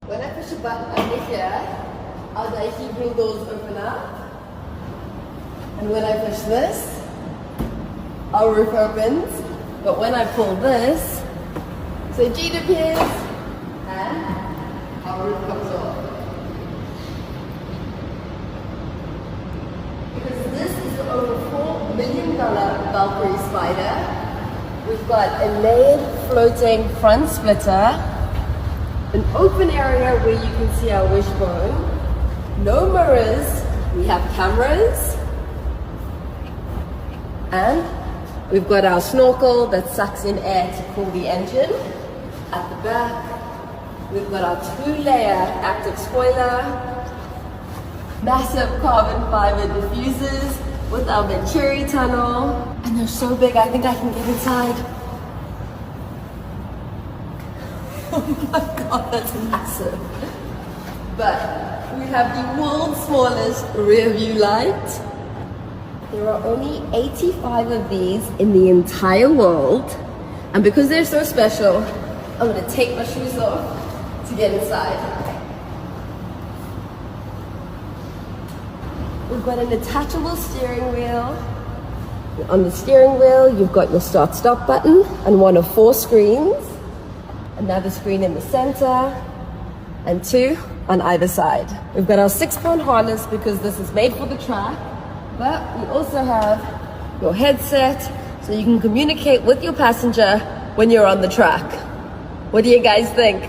When I push a button under here, our heating doors open up. And when I push this, our roof opens. But when I pull this, so Jean appears, and our roof comes off. Because this is the over $4 million Valkyrie spider. We've got a layered floating front splitter, an open area where you can see our wishbone, no mirrors, we have cameras, and we've got our snorkel that sucks in air to cool the engine. At the back, we've got our 2-layer active spoiler, massive carbon fiber diffusers with our Venturi tunnel, and they're so big I think I can get inside. Oh my god, that's massive. But we have the world's smallest rear view light. There are only 85 of these in the entire world, and because they're so special, I'm gonna take my shoes off to get inside. We've got an attachable steering wheel. On the steering wheel, you've got your start-stop button and one of 4 screens. Another screen in the center, and 2 on either side. We've got our 6-point harness because this is made for the track, but we also have your headset so you can communicate with your passenger when you're on the track. What do you guys think?